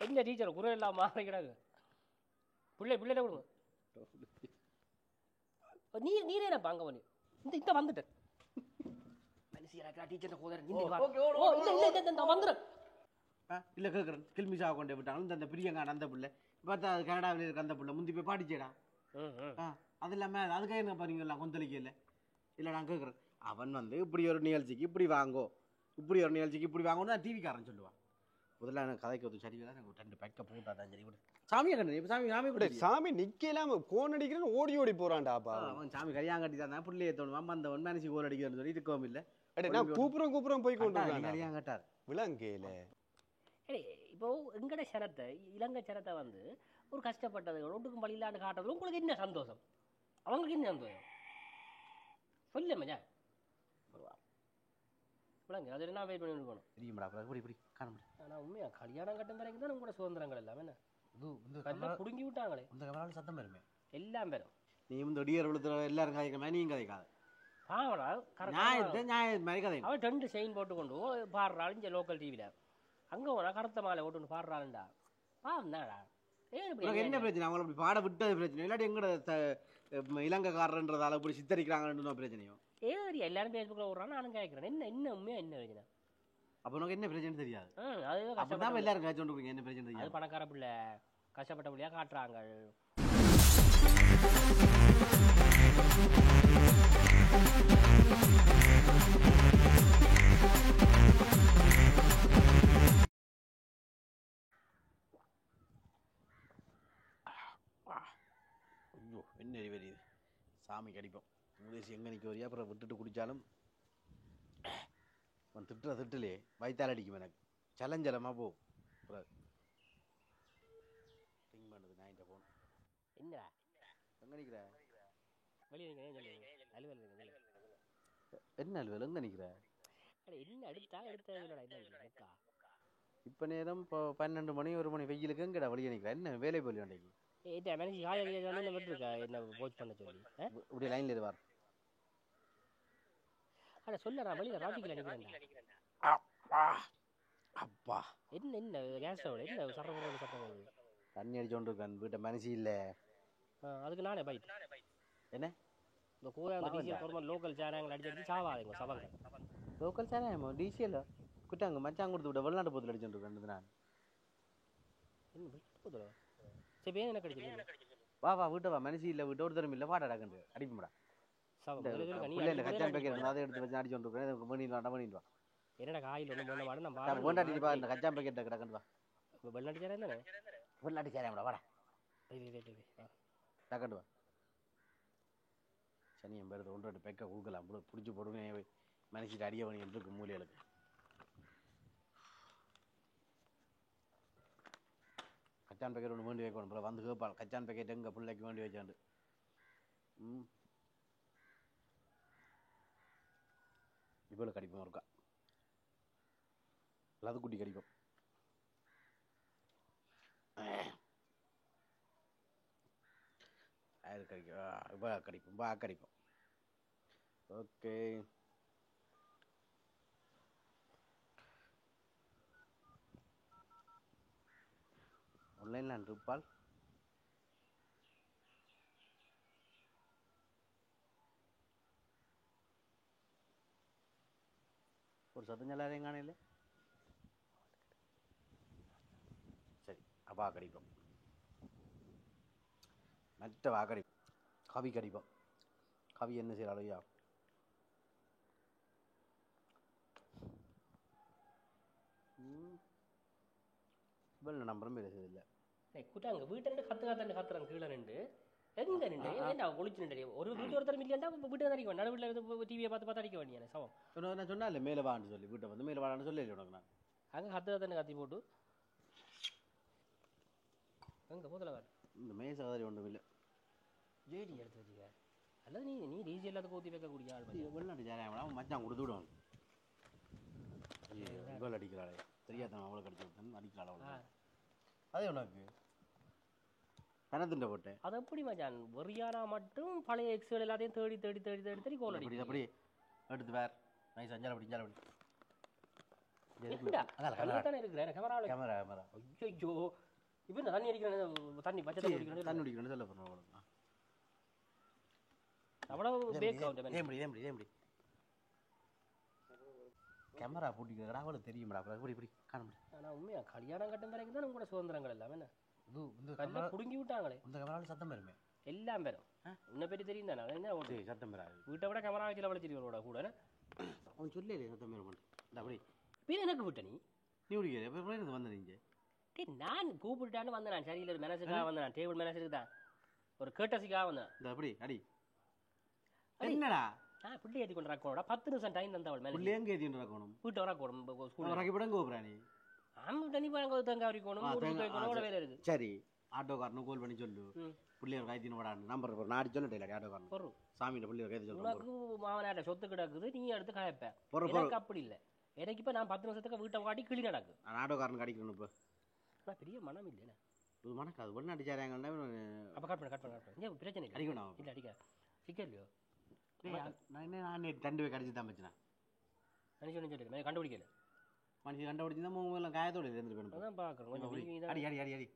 என்ன டீச்சர் குறை எல்லாம் மாறிக்கிறாங்க பிள்ளைகிட்ட கொடுங்க நீரே என்ன பாங்க பண்ணி இந்த வந்துட்டேன் டீச்சர் வந்துடுறேன் இல்லை கேட்குறேன் கில்மிஷாவை கொண்டு விட்டாலும் அந்த பிரியங்கா அந்த பிள்ளை பார்த்தா அது கனடாவில் இருக்க அந்த பிள்ளை முந்தி போய் பாடிச்சேடா அது இல்லாமல் அதுக்காக என்ன பாருங்கலாம் கொந்தளிக்க இல்லை நான் கேட்குறேன் அவன் வந்து இப்படி ஒரு நிகழ்ச்சிக்கு இப்படி வாங்கோ இப்படி ஒரு நிகழ்ச்சிக்கு இப்படி வாங்கன்னு தான் டிவிக்காரன் சொல்லுவான் முதல்ல எனக்கு கதைக்கு வந்து சரி தான் எனக்கு 2 பேக்கை போட்டாதான் சரி விடு சாமியை கண்டு இப்போ சாமி கூட சாமி நிற்கலாம கோன் அடிக்கிறேன்னு ஓடி போறான்டாப்பா அவன் சாமி கல்யாணம் கட்டி தான் பிள்ளையை தோணுவான் வந்தவன் மனசு கோல் அடிக்கிறேன்னு சொல்லி இருக்கவும் இல்லை நான் கூப்புறம் போய் கொண்டு கல்யாணம் கட்டார் விலங்கையில இப்போ எங்கட சனத்தை இலங்கை சனத்தை வந்து ஒரு கஷ்டப்பட்டது ஒன்றுக்கும் வழியிலான்னு காட்டுறது உங்களுக்கு என்ன சந்தோஷம் அவங்களுக்கு என்ன சந்தோஷம் சொல்ல மஜா விலங்கு அது என்ன வெயிட் பண்ணி இருக்கணும் தெரியுமாடா இப்படி காண முடியும் ஆனால் உண்மையா கல்யாணம் கட்டும் வரைக்கும் தான் உங்களோட சுதந்திரங்கள் எல்லாம் என்ன இது குடுங்கி விட்டாங்களே இந்த கவலால் சத்தம் வருமே எல்லாம் பேரும் நீ இந்த ஒடியர் விழுத்துல எல்லாரும் கதைக்கிற நீயும் கதைக்காத பாவடா மாதிரி கதை அவன் 2 செயின் போட்டு கொண்டு பாடுறாள் இங்கே லோக்கல் டிவியில் அங்கே போனா கருத்த மாலை ஓட்டு பாடுறாளுண்டா பாவம் தான்டா என்ன பிரச்சனை அவங்களை அப்படி பாட விட்டது பிரச்சனை இல்லாட்டி எங்கட இலங்கைக்காரன்றதால இப்படி சித்தரிக்கிறாங்கன்னு பிரச்சனையும் ஏறி எல்லாரும் ஃபேஸ்புக்கில் விட்றான்னு நானும் கேட்குறேன் என்ன உண்மையாக என்ன பிரச்சனை அப்போ உனக்கு என்ன பிரச்சனை தெரியாது அதுதான் எல்லாரும் காய்ச்சோண்டு என்ன பிரச்சனை தெரியாது அது பணக்கார பிள்ளை கஷ்டப்பட்ட பிள்ளையா காட்டுறாங்க ஐயோ என்ன வருது சாமி கடிப்போம் உதேசி எங்கே நிற்க வரியா அப்புறம் விட்டுட்டு குடித்தாலும் அவன் திட்டுலே வயிற்றால் அடிக்கும் எனக்கு சலஞ்சலமாக போ திங்க் பண்ணுது நான் இந்த போன் என்னடா எங்கே நிற்கிற வெளியே என்ன அலுவல் எங்கே நிற்கிற என்ன எடுத்தா இப்போ நேரம் இப்போ 12 மணி 1 மணி வெயிலுக்கு எங்கடா வெளியே நிற்கிறேன் என்ன வேலை போலி அன்றைக்கு என்ன போச் பண்ண சொல்லி இப்படி லைனில் இருவார் அட சொல்ல வெளியில் ராஜிக்கில் நினைக்கிறேன் அப்பா என்ன கேஸோட என்ன சட்டம் தண்ணி அடிச்சோண்டு இருக்கான் வீட்டை மனசு இல்லை அதுக்கு நானே பைட் என்ன இந்த கூட லோக்கல் சேனங்கள் அடிச்சு சாவாதுங்க சவங்க லோக்கல் சேனல் டிசிஎல் குட்டாங்க மச்சான் கொடுத்து விட வெளிநாட்டு போத்தில் அடிச்சுட்டு இருக்கேன் நான் என்ன சரி என்ன கிடைச்சிருக்கு வா வீட்டை வா மனசு இல்லை வீட்டு ஒரு தரம் இல்லை வாடா கண்டு அடிப்போம்டா கச்சான் பேக்கெட் அதை எடுத்து வச்சு அடிச்சோண்டு இருக்கேன் பண்ணிட்டு வா என்னடா காயில் ஒன்று வேண்டாடி பா இந்த கச்சான் பேக்கெட்டை கிடக்கண்டு வா வெளிநாட்டு சேரம் தானே வெளிநாட்டு சேராமடா வாடா டக்கண்டு வா சனி என் பேர் 1-2 பேக்கை கொடுக்கலாம் பிடிச்சி போடுங்க மனசிட்டு அடிய பண்ணி இருக்கு மூலைகளுக்கு கச்சான் பேக்கெட் ஒன்று வேண்டி வைக்கணும் வந்து கேட்பாள் கச்சான் பேக்கெட் எங்கள் பிள்ளைக்கு வேண்டி வச்சாண்டு இவ்வளோ கடிப்போம் இருக்கா அது குட்டி கடிக்கும் அது கடிக்கும் இப்போ கடிப்போம் ஓகே ஆன்லைனில் இருப்பால் ஒரு சத்தஞ்சலாரையும் காணையில் சரி அப்பா கடிப்போம் மற்ற வாக்கடிப்போம் கவி கடிப்போம் கவி என்ன செய்யறாள் ஐயா இவ்வளோ நம்பரும் பேசுறதில்லை கூட்டாங்க வீட்டை கத்துறாங்க கீழே நின்று எங்க நின்று ஏன்டா ஒளிச்சு நின்று ஒரு வீட்டு ஒருத்தர் இல்லையா வீட்டு அடிக்க வேண்டாம் வீட்டில் டிவியை பார்த்து அடிக்க வேண்டிய சவம் நான் சொன்னால மேலே வான்னு சொல்லி வீட்டை வந்து மேலே வாடான்னு சொல்லி உனக்கு நான் அங்கே கத்துக்காத்தன்னு கத்தி போட்டு எங்கே போதில் வேறு இந்த மேசகாரி ஒன்றும் இல்லை ஜேடி எடுத்து வச்சுக்க அல்லது நீ ரீசி எல்லாத்துக்கும் ஊற்றி வைக்கக்கூடிய ஆள் வெளிநாட்டு ஜாலியாக அவன் மச்சான் கொடுத்து விடுவான் கோல் அடிக்கிறாளே தெரியாத அவ்வளோ கடிச்சு விட்டேன் அடிக்கிறாள் அவ்வளோ அதே உனக்கு பணத்துண்ட போட்டேன் அது எப்படி மச்சான் வெறியானா மட்டும் பழைய எக்ஸ்கள் எல்லாத்தையும் தேடி கோல் அடி அப்படி எடுத்து வேறு நைஸ் அஞ்சால் அப்படி என்னடா கல்ல தானே இருக்கிறேன் கேமராவில் கேமரா கேமரா ஐயோ இப்போ இந்த தண்ணி அடிக்கிறேன் தண்ணி பச்சை தண்ணி அடிக்கிறேன் தண்ணி குடிக்கணும்னு சொல்ல போகிறோம் அவ்வளவு பேக் ஆகும் இதே முடி கேமரா போட்டிக்கிறா அவளுக்கு தெரியும்டா இப்படி இப்படி காண முடியும் ஆனால் உண்மையா கல்யாணம் கட்டும் வரைக்கும் தான் உங்களோட சுதந்திரங்கள் எல்லாம் என்ன இது இந்த கல்ல புடுங்கி விட்டாங்களே இந்த கேமராவில் சத்தம் பெருமை எல்லாம் பேரும் உன்னை பற்றி தெரியும் தானே என்ன ஓட்டு சத்தம் பெறாது வீட்டை விட கேமரா வச்சு வளர்ச்சிருவோட கூட அவன் சொல்லலே சத்தம் பெருமை இந்த அப்படி இப்போ எனக்கு விட்ட நீ குடிக்கிற எப்போ இருந்து வந்த நீங்கள் நான் கூப்பிட்டான்னு வந்தேன் நான் சரியில்லை ஒரு மேனேஜருக்காக வந்தேன் நான் டேபிள் மேனேஜருக்கு தான் ஒரு கேட்டஸுக்காக வந்தேன் இந்த அப்படி அடி என்னடா நான் பிள்ளை ஏற்றி கொண்டு ராக்கோட 10 நிமிஷம் டைம் தந்தவள் மேலே புள்ளி எங்கே ஏற்றிட்டு இருக்கணும் வீட்டை வராக்கோடும் ஸ்கூல் ரகிப்படம் கோபுராணி ஆமாம் தண்ணி பழங்க தங்காவரி போகணும் வேலை இருக்குது சரி ஆட்டோக்காரனும் கால் பண்ணி சொல்லு பிள்ளையோர் கைத்தின்னு விடாண்டு நம்பர் நாடி சொல்லிட்டேன் ஆட்டோக்காரன் பொருள் சாமியோட பிள்ளையோர் கைத்து சொல்லு உனக்கு மாவனாட்ட சொத்து கிடக்குது நீ எடுத்து காயப்ப பொறு எனக்கு அப்படி இல்லை எனக்கு இப்போ நான் 10 நிமிஷத்துக்கு வீட்டை காட்டி கிளி நடக்கு நான் ஆட்டோக்காரனுக்கு அடிக்கணும் இப்போ ஆனால் பெரிய மனம் இல்லைண்ணே இது மணக்காது ஒன்று அடிச்சாராங்கன்னா அப்போ கட் பண்ண ஏன் பிரச்சனை இல்லை அடிக்கணும் இல்லை அடிக்க சிக்கலையோ நான் ரெண்டு பேர் கடிச்சு தான் வச்சுனேன் சொல்லி கண்டுபிடிக்கல மனுஷன் கண்டுபிடிச்சு தான் மூவெல்லாம் காயத்தோடு இருந்துட்டு போகணும் அதான் பார்க்குறோம் கொஞ்சம் அடி அடி அடி அடி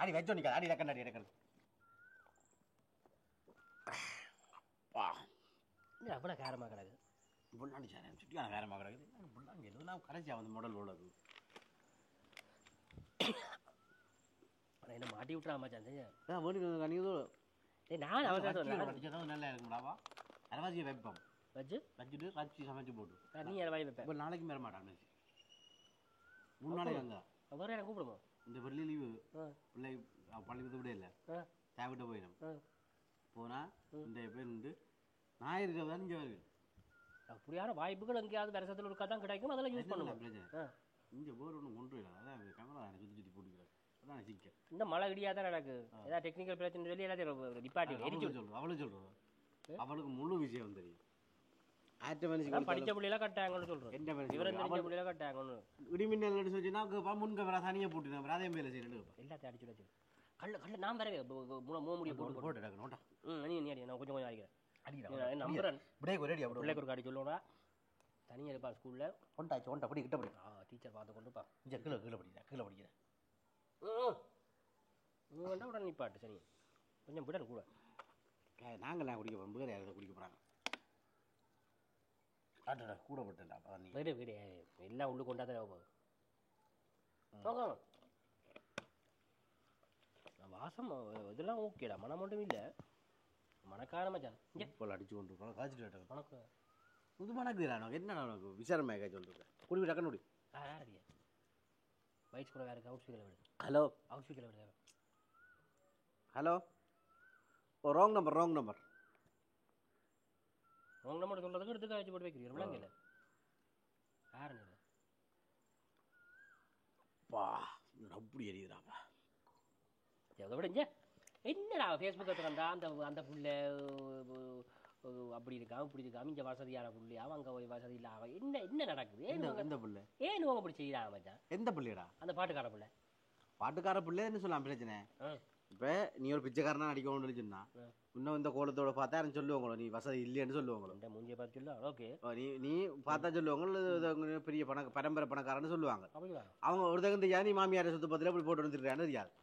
அடி வச்சோ நிற்காது அடி இறக்கண்டு அடி இறக்கண்டு அவ்வளோ காரமாக கிடக்கு புல்லாண்டி சார் சுட்டியான வேறமாக கிடக்குது புல்லாங்க எதுவும் நான் கடைசியாக வந்து மாடல் உள்ளது என்ன மாட்டி விட்டுறா மச்சான் அதான் வேணும் கணிதோ நான் அவசரம் அடிச்சதும் நல்லா இருக்கும்டாவா அரவாசியை வைப்போம் வச்சு வச்சுட்டு வச்சு சமைச்சு போட்டு நீ அதை வாய் வைப்பேன் இப்போ நாளைக்கு மேற மாட்டான் 3 நாளைக்கு வந்தா வேறு எனக்கு கூப்பிடுவோம் இந்த வெள்ளி லீவு பிள்ளை பள்ளிக்கூடத்தை விட இல்லை தேவைட்ட போயிடும் போனால் இந்த பேர் வந்து ஞாயிறு தான் இங்கே வருது அப்படியான வாய்ப்புகள் எங்கேயாவது வருஷத்தில் இருக்கா தான் கிடைக்கும் அதெல்லாம் யூஸ் பண்ணுவோம் பிரச்சனை இங்கே போர் ஒன்றும் ஒன்றும் இல்லை அதான் கேமரா சுற்றி சுற்றி போட்டுக்கிறேன் அதான் சிக்க இந்த மழை இடியாக தான் நடக்கு ஏதாவது டெக்னிக்கல் பிரச்சனை சொல்லி எல்லாத்தையும் டிபார்ட்டி சொல்கிறோம் அவளும் சொல்கிறோம் அவளுக்கு முழு விஷயம் தெரியும் படித்த பிள்ளைலாம் கட்டாங்கன்னு சொல்கிறோம் பிள்ளைல கட்டாங்கன்னு இடிமின்னல் சொல்லிச்சுன்னா முன் கேமரா தனியாக போட்டுருந்தேன் அதே மேலே செய்யணும் எல்லாத்தையும் அடிச்சு வச்சு கல்ல நான் வரவே மூடிய போட்டு போட்டு நீ நான் கொஞ்சம் அடிக்கிறேன் அடிக்கிறேன் நம்புறேன் பிள்ளைக்கு ஒரு காடி சொல்லுவோடா தனியாக இருப்பா ஸ்கூலில் ஒன்றாச்சு ஒன்றை அப்படி கிட்ட படி டீச்சர் பார்த்து கொண்டுப்பா கீழே கீழே படிக்கிறேன் கீழே படிக்கிறேன் வேண்டாம் உடனே நிப்பாட்டு சரி கொஞ்சம் விடணும் கூட நாங்கள்லாம் குடிக்க போகிறோம் வேறு யாராவது குடிக்க போகிறாங்க காட்டுடா கூட போட்டேன்டா அப்போ நீ வீடு வீடு எல்லாம் உள்ளு கொண்டாதான் போகும் வாசம் இதெல்லாம் ஓகேடா மனம் மட்டும் இல்லை மணக்கான மச்சான் இப்போ அடிச்சு கொண்டு காய்ச்சிட்டு வணக்கம் புது மணக்குறா உனக்கு என்ன உனக்கு விசாரமாக சொல்லிருக்கேன் குடி டக்குன்னு குடி யாரடியா வயசு கூட வேறு அவுட் ஸ்பீக்கரில் விடு ஹலோ அவுட் ஸ்பீக்கரில் விடு ஹலோ ஓ ராங் நம்பர் ராங் நம்பர் சொல்கிறதுக்கு எடுத்து காய்ச்சி போட்டு வைக்கிறீங்க விளங்கல யாருன்னு பா அப்படி எரியுதுடாப்பா எதை விட இங்கே என்னடா ஃபேஸ்புக் எடுத்துக்கண்டா அந்த அந்த புள்ள அப்படி இருக்கா இப்படி இருக்கா இங்கே வசதியான புள்ளி அவங்க வசதி இல்லை அவன் என்ன என்ன நடக்குது எந்த புள்ள ஏன் அவங்க அப்படி செய்யறாங்க மச்சான் எந்த புள்ளையடா அந்த பாட்டுக்கார புள்ள பாட்டுக்கார பிள்ளைன்னு சொல்லலாம் பிரச்சனை இப்போ நீ ஒரு பிச்சைக்காரனா நடிக்கணும்னு சொன்னா இன்னும் இந்த கோலத்தோட பார்த்தா யாரும் சொல்லுவாங்களோ நீ வசதி இல்லைன்னு சொல்லுவாங்களோ இந்த மூஞ்சியை பார்த்து சொல்லு ஓகே நீ பார்த்தா சொல்லுவாங்க பெரிய பரம்பரை பணக்காரன்னு சொல்லுவாங்க அப்படியா அவங்க ஒரு தகுந்த நீ மாமியாரை சொத்து பத்தில இப்படி போட்டு வந்துருக்கான்னு தெரியாது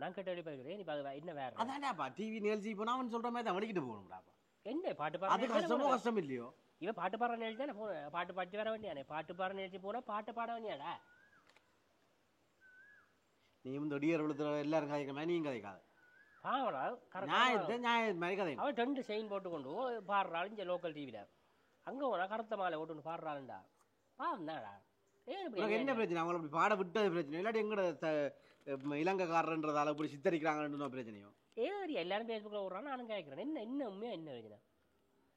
நான் கேட்ட எப்படி பார்க்குறேன் நீ என்ன வேற அதான்டாப்பா டிவி நிகழ்ச்சி போனா அவன் சொல்ற மாதிரி தான் வலிக்கிட்டு போகணும்டாப்பா என்ன பாட்டு அது கஷ்டமோ கஷ்டம் இல்லையோ இவன் பாட்டு பாடுற நிகழ்ச்சி தானே போன பாட்டு பாட்டு வர வேண்டியானே பாட்டு பாடுற நிகழ்ச்சி போனா பாட்டு பாட வேண்டியாடா நீ இந்த ஒடியர் விழுத்துற எல்லாரும் கதைக்கிற மாதிரி நீங்க கதைக்காத பாவடா நியாயம் மாதிரி கதை அவன் 2 செயின் போட்டு கொண்டு பாடுறாள் இங்கே லோக்கல் டிவியில் அங்கே போனா கருத்த மாலை ஓட்டு பாடுறாளுண்டா பாவம் தான்டா என்ன பிரச்சனை அவங்கள அப்படி பாட விட்டது பிரச்சனை இல்லாட்டி எங்கட இலங்கைக்காரன்றதால இப்படி சித்தரிக்கிறாங்கன்னு பிரச்சனையும் ஏறி எல்லாரும் ஃபேஸ்புக்கில் விட்றான்னு நானும் கேட்குறேன் என்ன என்ன உண்மையாக என்ன பிரச்சனை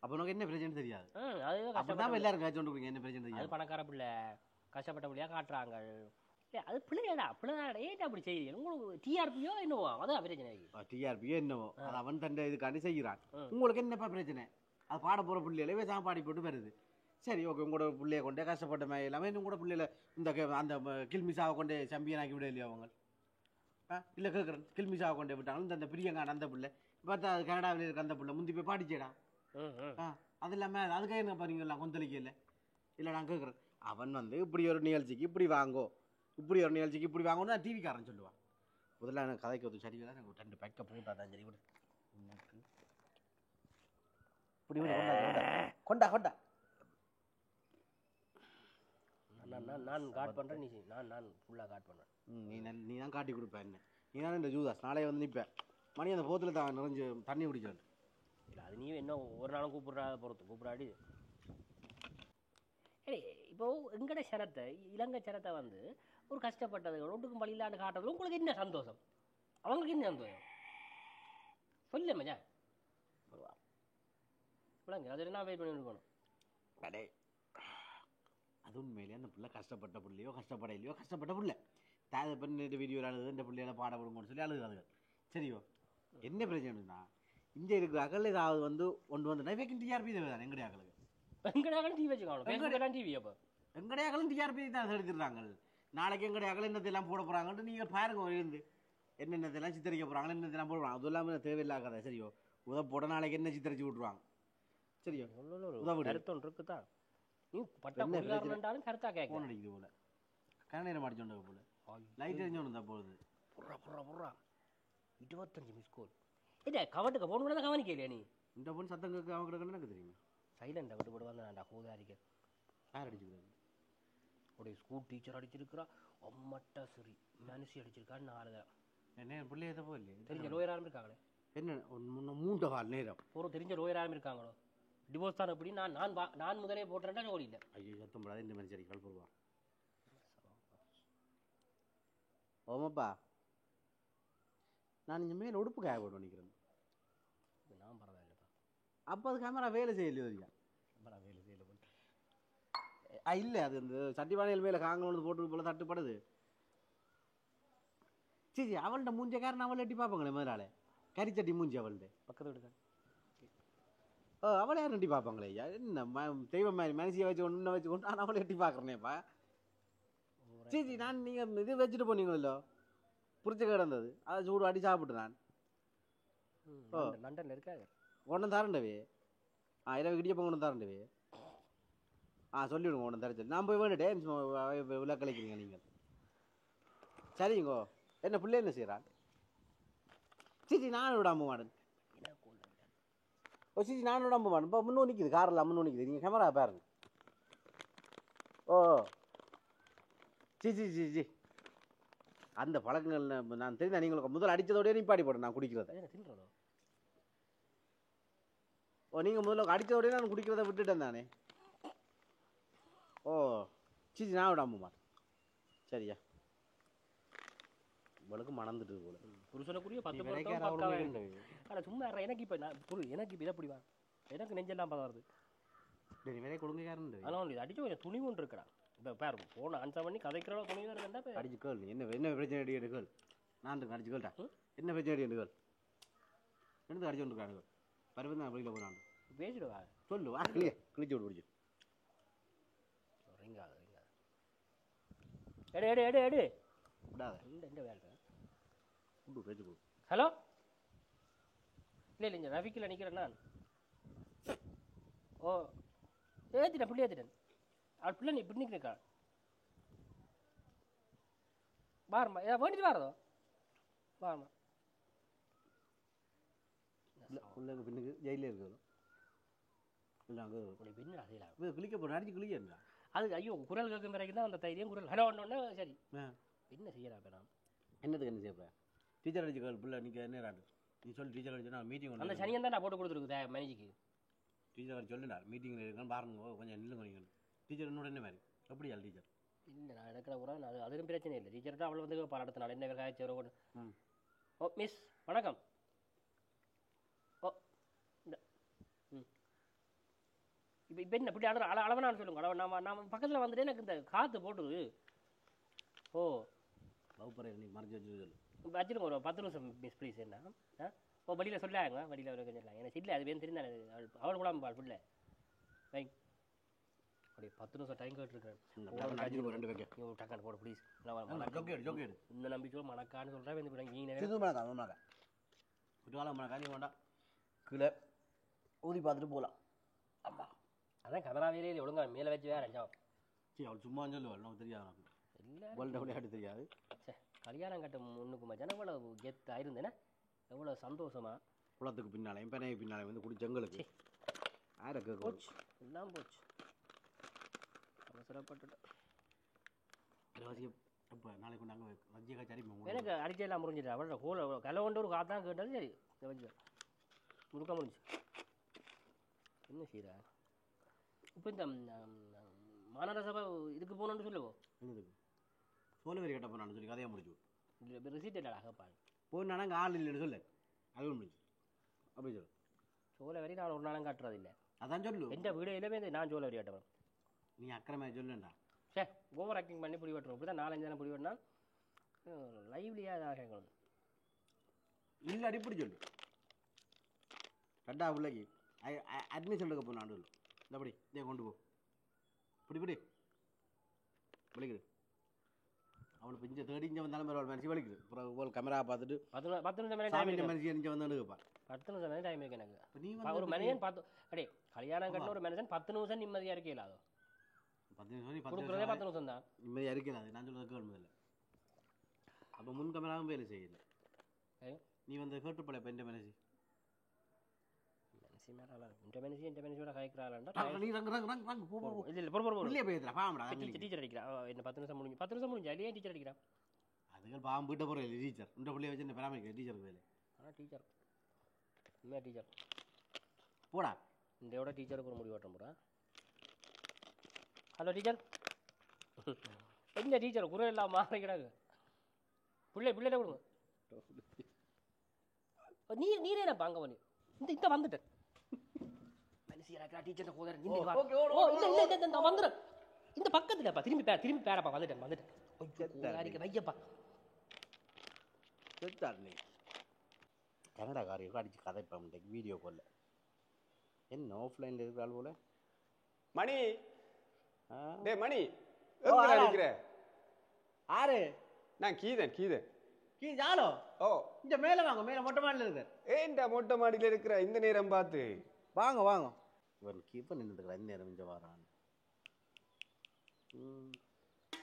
அப்போ உனக்கு என்ன பிரச்சனை தெரியாது அது எல்லாரும் கேட்டு என்ன பிரச்சனை தெரியாது அது பணக்கார பிள்ளை கஷ்டப்பட்ட பிள்ளையா காட்டுறாங்க அது பிள்ளையாடா பிள்ளையாடா ஏன்டா அப்படி செய்யுங்க உங்களுக்கு டிஆர்பியோ என்னவோ அதான் பிரச்சனை டிஆர்பியோ என்னவோ அது அவன் தண்டை இதுக்காண்டி செய்கிறான் உங்களுக்கு என்னப்பா பிரச்சனை அது பாட போகிற பிள்ளைகளே சாப்பாடி போட்டு வருது சரி ஓகே உங்களோட பிள்ளைய கொண்டே கஷ்டப்பட்ட மாதிரி எல்லாமே உங்களோட பிள்ளைல இந்த அந்த கில்மிசாவை கொண்டே சம்பியனாக்கி விட இல்லையா அவங்க இல்லை கேட்குறேன் கில்மிசாவை கொண்டே விட்டாங்களும் இந்த பிரியங்கான அந்த பிள்ளை பார்த்தா அது கனடாவில் இருக்க அந்த பிள்ளை முந்தி போய் பாடிச்சேடா அது இல்லாமல் அதுக்காக என்ன பாருங்கலாம் கொந்தளிக்க இல்லை நான் கேட்குறேன் அவன் வந்து இப்படி ஒரு நிகழ்ச்சிக்கு இப்படி வாங்கோ, இப்படி ஒரு நிகழ்ச்சிக்கு இப்படி வாங்கன்னு நான் டிவிக்காரன் சொல்லுவான். முதல்ல எனக்கு கதைக்கு ஒரு சரி தான், எனக்கு 2 பேக்கை போட்டா தான் சரி விடு. இப்படி விடு, கொண்டா கொண்டா. நான் காட் பண்ணுறேன், நீ நான் ஃபுல்லாக காட் பண்ணுறேன். நீ தான் காட்டி கொடுப்ப என்ன. நீ தான் இந்த ஜூதாஸ் நாளைய வந்து நிற்பேன். மணி அந்த போத்தில் தான் நிறைஞ்சு தண்ணி குடிக்க. இல்லை அது நீ என்ன ஒரு நாளும் கூப்பிட்றா பொறுத்து கூப்பிடாடி. இப்போ எங்கட சனத்தை இலங்கை சனத்தை வந்து ஒரு கஷ்டப்பட்டது ஒன்றுக்கும் வழியிலான்னு காட்டுறது உங்களுக்கு என்ன சந்தோஷம்? அவங்களுக்கு என்ன சந்தோஷம் சொல்ல மஜா விளங்க. அது என்ன வெயிட் பண்ணி இருக்கணும். கடை அது உண்மையிலே அந்த பிள்ளை கஷ்டப்பட்ட பிள்ளையோ கஷ்டப்படையிலையோ கஷ்டப்பட்ட பிள்ளை தாதை பண்ணிட்டு வீடியோ அழுது இந்த பிள்ளைகளை பாட விடுங்கன்னு சொல்லி அழுகுறாங்க. சரியோ என்ன பிரச்சனைனா இங்கே இருக்கிற அகல் ஏதாவது வந்து ஒன்று வந்து வைக்கும் டிஆர்பி தான் எங்கடைய அகலுக்கு எங்கடையாலும் டிவி வச்சுக்கணும். டிவி அப்போ எங்கடைய அகலும் டிஆர்பி தான் எடுத்துடுறாங்க. நாளைக்கு எங்கடைய அகல் என்னத்தெல்லாம் போட போகிறாங்கன்ட்டு நீங்கள் பாருங்க இருந்து என்னென்னதெல்லாம் சித்தரிக்க போகிறாங்க, என்னத்தெல்லாம் போடுவாங்க. அது இல்லாமல் தேவையில்லாத சரியோ உதவ போட நாளைக்கு என்ன சித்தரிச்சு விட்ருவாங்க. சரியோ உதவி கருத்தொன்று இருக்குதான். நீ பட்டாலும் கருத்தா கேட்க ஃபோன் அடிக்குது போல, கண்ணீரம் அடிச்சோண்ட போல, லைட் எரிஞ்சோன்னு தான் போகுது. புறா 25 மிஸ் கோல். இல்லை கவட்டுக்கு ஃபோன் கூட தான் கவனிக்கலையா நீ? இந்த பொண்ணு சத்தம் கேட்க அவங்க கிடக்குன்னு எனக்கு தெரியுமா? சைலண்டாக விட்டு போட்டு வந்து நான் கூதாரிக்க யார் அடிச்சுக்கிறாங்க? உடைய ஸ்கூல் டீச்சர் அடிச்சிருக்கிறா, அம்மட்டா சரி மனுஷி அடிச்சிருக்கான்னு 4 தான். என்ன பிள்ளை எதப்போ இல்லையே தெரிஞ்ச லோயர் ஆரம்பிருக்காங்களே. என்ன 3 கால் நேரம் ஒரு தெரிஞ்ச லோயர் ஆரம்பிருக்காங்களோ. டிவோர்ஸ் தான் எப்படி நான் முதலே போட்டுறேன்டா ஓடி இல்லை. ஐயோ சத்தம் போடாது இந்த மனுஷன் கால் போடுவான். ஓமாப்பா நான் இந்த மேலே உடுப்பு காய போட்டு நினைக்கிறேன். நான் பரவாயில்லப்பா. அப்போ அது கேமரா வேலை செய்யலையோ இல்லையா? கேமரா வேலை செய்யல இல்லை அது இந்த சட்டிவானையில் மேலே காங்கன்னு போட்டு போல தட்டுப்படுது. சரி அவள்கிட்ட மூஞ்சக்காரன் அவளை எட்டி பார்ப்பாங்களே முதலாளே, கறிச்சட்டி மூஞ்சி அவள்கிட்ட பக்கத்து வீட்டுக்காரன். அவளை யாரும் எட்டி பார்ப்பாங்களே ஐயா? என்ன தெய்வம் மாதிரி மனுஷியை வச்சு ஒன்று வச்சு கொண்டு நான் அவளை எட்டி பார்க்குறேனேப்பா. சரி நான் நீங்கள் இது வச்சுட்டு போனீங்களோ புரிச்சு கிடந்தது அதை சூடு அடி சாப்பிட்டு நான் லண்டனில் இருக்காங்க ஒன்றும் தரண்டவே. இரவு இடியப்பம் கொண்டு தரண்டவே. சொல்லிவிடுங்க ஒன்று தர சொல்லி நான் போய் வேண்டுட்டேன் விழா கலைக்கிறீங்க நீங்கள். சரிங்கோ என்ன பிள்ளை என்ன செய்கிறான்? சிச்சி நானும் விடாம மாடன். சிச்சி நானும் விடாம மாடன். இப்போ முன்னோ நிற்கிது காரில் முன்னோ நிற்கிது. நீங்கள் கேமரா பாருங்க. சிச்சி சிச்சி அந்த பழக்கங்கள் நான் தெரிஞ்சா நீங்களுக்கு முதல்ல அடித்ததோடய நிப்பாடி போட்டேன் நான் குடிக்கிறத. நீங்கள் முதல்ல அடித்ததோடய நான் குடிக்கிறத விட்டுட்டேன் தானே. சிச்சி நான் விடாம மாட்டேன். சரியா உங்களுக்கு மணந்துட்டு போல புருஷனுக்குரிய 10 ஆனால் சும்மா எனக்கு இப்போ எனக்கு இப்போ இதை பிடிவா எனக்கு நெஞ்செல்லாம் பதம் வருது. வேலை கொடுங்காரன் அதெல்லாம் அடிச்சு கொஞ்சம் துணி ஒன்று இருக்கிறான். இப்போ பாரு ஃபோனை ஆன்சர் பண்ணி கதைக்கிறோம் துணி தான் இருக்கா. அடிச்சு கேள் என்ன என்ன பிரச்சனை அடி எடுக்கல் நான் இருக்கு அடிச்சு கேள்டா என்ன பிரச்சனை அடி எடுக்கல் எடுத்து அடிச்சு கொண்டு இருக்கானுங்க பருவம் தான் வெளியில் போகிறான் பேசிடுவா சொல்லு கிளிய கிழிச்சு விட்டு பிடிச்சி ரிங்காது எடு எடு எடு எடு விடாத இந்த வேலை கொண்டு பேச்சு கொடு. ஹலோ இல்லை இல்லை இந்த ரவிக்கில் நிற்கிறேன் நான். ஏற்றிட்டேன் பிள்ளை ஏற்றிட்டேன். அவள் பிள்ளை நீ இப்படி நிற்கிறக்கா பாருமா வேண்டிட்டு வரதோ பாருமா பிள்ளைங்க பின்னுக்கு ஜெயிலே இருக்குது இல்லை அங்கே பின்னு செய்யலாம் கிளிக்க போகிறேன் அடிச்சு கிளிக்கா அது ஐயோ குரல் கேட்கும் வரைக்கும் தான் அந்த தைரியம் குரல் ஹலோ ஒன்று சரி என்ன செய்யலாம் இப்போ நான் என்னதுக்கு என்ன செய்யப்பேன் டீச்சர் அடிச்சு கேள் பிள்ளை நீங்கள் என்ன ராடு நீ சொல்லி டீச்சர் அடிச்சுனா மீட்டிங் அந்த சனியன் தான் நான் போட்டு கொடுத்துருக்கு மேனேஜுக்கு டீச்சர் அடிச்சு சொல்லிடா மீட்டிங்கில் இருக்கான்னு பாருங்க கொஞ்சம் நில்லுங்க நீங்கள் டீச்சர் என்னோட என்ன மாதிரி எப்படியா டீச்சர் இல்லை நான் எடுக்கிற கூட அது அதுவும் பிரச்சனை இல்லை. டீச்சர்கிட்ட அவளை வந்து பாராட்டத்தினால என்ன காய்ச்சல் ஒன்று மிஸ் வணக்கம் இந்த இப்போ என்ன இப்படி அளவனான்னு சொல்லுங்க. நான் பக்கத்தில் வந்துட்டு எனக்கு இந்த காற்று போட்டுது. வகுப்பறை இன்னைக்கு மறைச்சி வச்சுருக்கேன் வச்சுருங்க ஒரு 10 நிமிஷம் மிஸ் ப்ளீஸ் என்ன வழியில் சொல்லாங்க வழியில் அவர் கொஞ்சம் இல்லை எனக்கு இல்லை அது வேணும் தெரிந்தால் அவள் கூட பாள் பிள்ளை வை அப்படியே 10 நிமிஷம் டைம் கேட்டுருக்கேன். டக்கான போட ப்ளீஸ் இந்த நம்பிக்கை மணக்கான்னு சொல்கிறேன். மணக்கானி வேண்டாம் கீழே ஊதி பார்த்துட்டு போகலாம். அதான் கமரா வேலையில் ஒழுங்கா மேலே வச்சு வேறு அஞ்சாவும் சரி அவள் சும்மா சொல்லுவாள் நமக்கு தெரியாது எல்லாரும் வேர்ல்டு விளையாட்டு தெரியாது ச்சே, கல்யாணம் கட்ட முன்னுக்கு மச்சான் எவ்வளவு கெத்தா இருந்தேன்னா எவ்வளவு சந்தோஷமா குளத்துக்கு பின்னாலையும் பெனையை பின்னாலையும் வந்து குடிச்சங்களுக்கு யாரை கேட்க போச்சு எல்லாம் போச்சு அவசரப்பட்டுட்டேன். இப்போ நாளைக்கு கொண்டு அங்கே ரஜ்ஜி காய்ச்சி அடிப்போம் எனக்கு அடிச்செல்லாம் முறிஞ்சிட்டு அவரோட கோல கலை கொண்டு ஒரு காத்தான் கேட்டாலும் சரி இதை வச்சு முழுக்க முடிஞ்சு என்ன செய்யறா இப்போ இந்த மாநகர சபை இதுக்கு போகணுன்னு சொல்லுவோம் என்னதுக்கு சோழவரி கட்ட போனான்னு சொல்லி கதையாக முடிச்சு ரிசீட் இல்லடா கேட்பாங்க போனானா அங்கே ஆள் இல்லைன்னு சொல்லு அதுவும் முடிஞ்சு அப்படி சொல்லு சோலை வரி நான் ஒரு நாளும் காட்டுறது இல்லை அதான் சொல்லு எந்த வீடு எல்லாமே நான் சோலை வரி காட்டுவேன் நீ அக்கிரமே சொல்லுண்டா சே ஓவர் ஆக்டிங் பண்ணி பிடி வெட்டுறோம் இப்படி தான் 4-5 நேரம் பிடி வெட்டினா லைவ்லியாக இதாக கேட்கணும் இல்லை அடிப்படி சொல்லு ரெண்டா பிள்ளைக்கு அட்மிஷன் எடுக்க போனான் சொல்லு இந்த அப்படி இதே கொண்டு போ இப்படி விളിக்குது அவனுக்கு இங்கே தேடி இங்கே வந்தாலும் பரவாயில்ல மனுஷன் விളിக்குது அப்புறம் போல் கேமரா பார்த்துட்டு 10 நிமிஷம் சாமி டைம் மனுஷன் இங்கே வந்து எடுக்கப்பா 10 நிமிஷம் டைம் இருக்கு எனக்கு இப்போ நீ ஒரு மனுஷன் பார்த்து அடே கல்யாணம் கட்டின ஒரு மனுஷன் 10 நிமிஷம் நிம்மதியாக இருக்கல அதோ 10 நிமிஷம் கொடுக்குறதே 10 நிமிஷம் தான் நிம்மதியாக இருக்கல அது நான் சொல்றது கேள்வி இல்லை அப்போ முன் கேமராவும் வேலை செய்யல நீ வந்து கேட்டுப்பல இப்போ எந்த மனுஷி இந்த மனுஷியோட காய்க்கிறாள்டா நீ ரங்கு போ இல்லை இல்லை பொறு உள்ளே போயிடுறா பாம்படா டீச்சர் அடிக்கிறா என்ன 10 நிமிஷம் முடிஞ்சு இல்லையே டீச்சர் அடிக்கிறா அதுகள் பாம்பு வீட்டை போகிற டீச்சர் இந்த பிள்ளைய வச்சு என்ன பராமரிக்கிற டீச்சருக்கு வேலை ஆனால் டீச்சர் உண்மையாக டீச்சர் போடா இந்தோட டீச்சருக்கு ஒரு முடிவு ஓட்டம் போடா ஹலோ டீச்சர் என்ன டீச்சர் குறை இல்லாம மாறி கிடாங்க பிள்ளைகிட்ட கொடுங்க நீரே நான் பாங்க பண்ணி இந்த வந்துட்டேன் டீச்சர் வந்துடுறேன் இந்த பக்கத்துலப்பா திரும்பி பேரப்பா வந்துட்டேன் வையப்பா செத்தாரு கனடா காரியம் அடிச்சு கதைப்பா வீடியோ கால்ல என்ன ஆஃப்லைனில் இருக்கிறாள் போல மணி டேய் மணி எங்க நிக்கிற ஆறு நான் கீதன் கீ ஜாலோ ஓ இங்க மேல வாங்க மேல மொட்டை மாடியில் இருக்கு ஏன்டா மொட்டை மாடியில இருக்கிற இந்த நேரம் பார்த்து வாங்க இவன் கீப்பன் நின்றுக்கிறான் இந்த நேரம் இங்க வரான்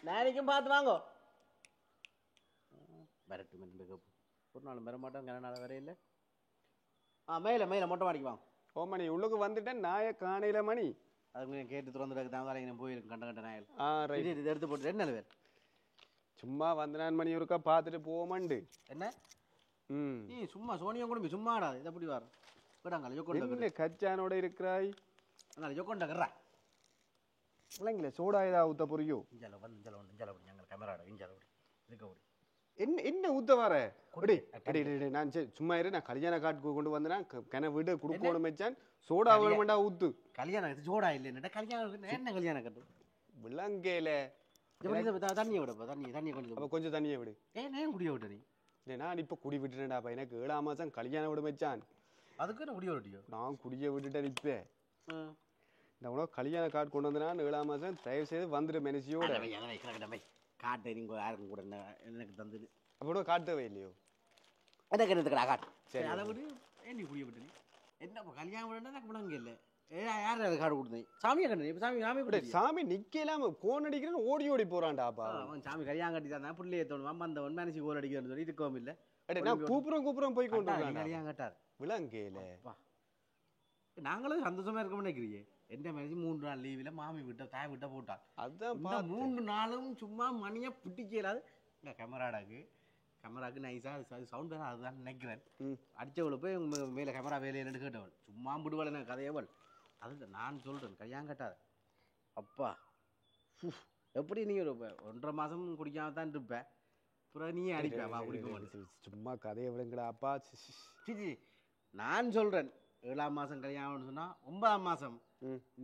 நாளைக்கும் பார்த்து வாங்க வரட்டு மென்று ஒரு நாள் வர மாட்டான் கன நாள் வரையில மேல மொட்டை மாடிக்கு வாங்க ஓ மணி உள்ளுக்கு வந்துட்டேன் நாய காணையில மணி அது கேட்டு திறந்துட்டு தான் வரைக்கும் போயிருக்கேன் கண்ட நாயல் ரைட் இது எடுத்து போட்டு என்ன பேர் சும்மா வந்தனான் மணி ஒருக்கா பார்த்துட்டு போமாண்டு என்ன நீ சும்மா சோனியம் கூட சும்மா ஆடாது இதை அப்படி வர விடாங்க என்ன கச்சானோட இருக்கிறாய் ஜொக்கொண்டா பிள்ளைங்கள சோடா ஏதா ஊத்த புரியோ ഞങ്ങൾ ക്യാമറ ഇതൊക്കെ என்ன ஊத்த வர நான் சும்மா இரு நான் கல்யாண காட்டுக்கு கொண்டு வந்தேன் கன வீடு குடுக்கணும் வச்சான் சோடா வேணுமெண்டா ஊத்து கல்யாணம் சோடா இல்லை கல்யாணம் என்ன கல்யாணம் கட்டு விளங்கேல தண்ணியை விடப்பா தண்ணியை கொஞ்சம் அப்ப கொஞ்சம் தண்ணியை விடு ஏன் குடிய விட்ட நீ நான் இப்ப குடி விட்டுட்டேன்டாப்பா எனக்கு 7ஆம் மாசம் கல்யாணம் விட வச்சான் அதுக்கு என்ன குடிய விட்டியோ நான் குடிய விட்டுட்டேன் இப்ப இந்த உனக்கு கல்யாண கார்டு கொண்டு வந்தனா 7ஆம் மாசம் தயவு செய்து வந்துடு மெனசியோட காட்டை நீங்க யாருக்கும் கூட எனக்கு தந்தது அப்போ காட்டவே இல்லையோ எனக்கு என்னதுக்கடா காட்டு சரி அதை விட்டு ஏன் நீ குடிய விட்ட நீ என்ன கல்யாணம் விடனா எனக்கு விளங்க இல்லை யார் அது காடு கொடுத்தேன் சாமியை கண்டு இப்போ சாமி கூட சாமி நிக்கலாம கோன் அடிக்கிறேன்னு ஓடி போறான்டாப்பா அவன் சாமி கல்யாணம் கட்டி தான் பிள்ளையை தோணுவான் வந்தவன் மனசு கோல் அடிக்கிறேன்னு சொல்லி இருக்கவும் இல்லை நான் கூப்புறம் போய் கொண்டு கல்யாணம் கட்டார் விளங்கேல நாங்களும் சந்தோஷமா இருக்க நினைக்கிறீங்க எந்த மனசு 3 நாள் லீவில் மாமி விட்ட தாய் விட்ட போட்டான் அதான் 3 நாளும் சும்மா மணியை பிடிக்கலாது இந்த கேமராக்கு நைஸாக அது சவுண்ட் வேறு அதுதான் நினைக்கிறேன் அடித்தவளை போய் மேலே கேமரா வேலையிலன்னு கேட்டவள் சும்மா விடுவாள் எனக்கு கதையவள் அது நான் சொல்கிறேன் கல்யாணம் கட்டாது அப்பா எப்படி நீ ஒரு 1.5 மாதம் குடிக்காம தான் இருப்ப அப்புறம் நீ அடிப்பா குடிக்க சும்மா கதையை விடுங்கடாப்பா நான் சொல்கிறேன் 7ஆம் மாதம் கல்யாணம்னு சொன்னால் 9ஆம் மாதம்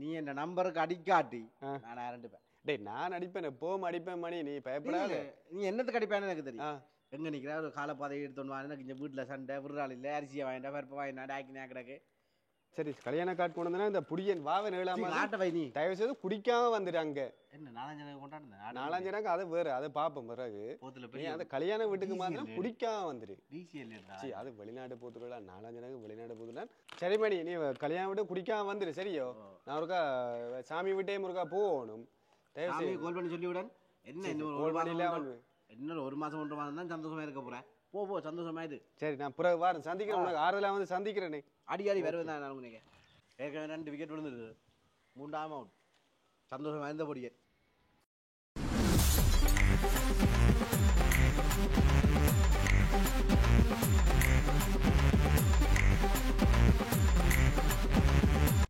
நீ என்ன நம்பருக்கு அடிக்காட்டி நான் அரண்டுப்பேன் டேய் நான் அடிப்பேன் எப்பவும் அடிப்பேன் மணி நீ பயப்படாத நீ என்னத்துக்கு அடிப்பேன்னு எனக்கு தெரியும் எங்கே நிற்கிற ஒரு காலப்பாதை எடுத்துன்னு வாங்க எனக்கு இந்த வீட்டில் சண்டை விடுறாள் இல்லை அரிசியை வாங்கிட்டா பருப்பை வாங்கினா டாக்கி கிடக்கு சரி கல்யாண கார்டு கொண்டு வந்தா இந்த புடியன் வாவன் 7ஆம் மாசம் வை நீ தயவு செய்து குடிக்காம வந்துட்டாங்க என்ன 4-5 கொண்டாடுறேன் 4-5 நாள் அது வேற அதை பாப்போம் பிறகு அந்த கல்யாண வீட்டுக்கு மாத்திரம் குடிக்காம வந்துரு அது வெளிநாடு போத்துடா 4-5 நாள் வெளிநாடு போத்துடா சரி மணி நீ கல்யாணம் விட்டு குடிக்காம வந்துரு சரியோ நான் ஒருக்கா சாமி விட்டே ஒருக்கா போகணும் தயவு சாமி செய்து கால் பண்ணி சொல்லிவிடன் என்ன இன்னும் கோல் பண்ணில அவன் இன்னொரு 1 மாசம் 1 மாதம் தான் சந்தோஷமா இருக்க போறேன். போ சந்தோஷமா இது. சரி நான் பிறகு வாரேன் சந்திக்கிறேன் உனக்கு ஆறுதலா வந்து சந்திக்கிறேனே. அடிக்கடி வருவேன் தான் நான் உனக்கு. ஏற்கனவே 2 விக்கெட் விழுந்துருக்கு. 3ஆம் அவுட். சந்தோஷமா இருந்தபடியே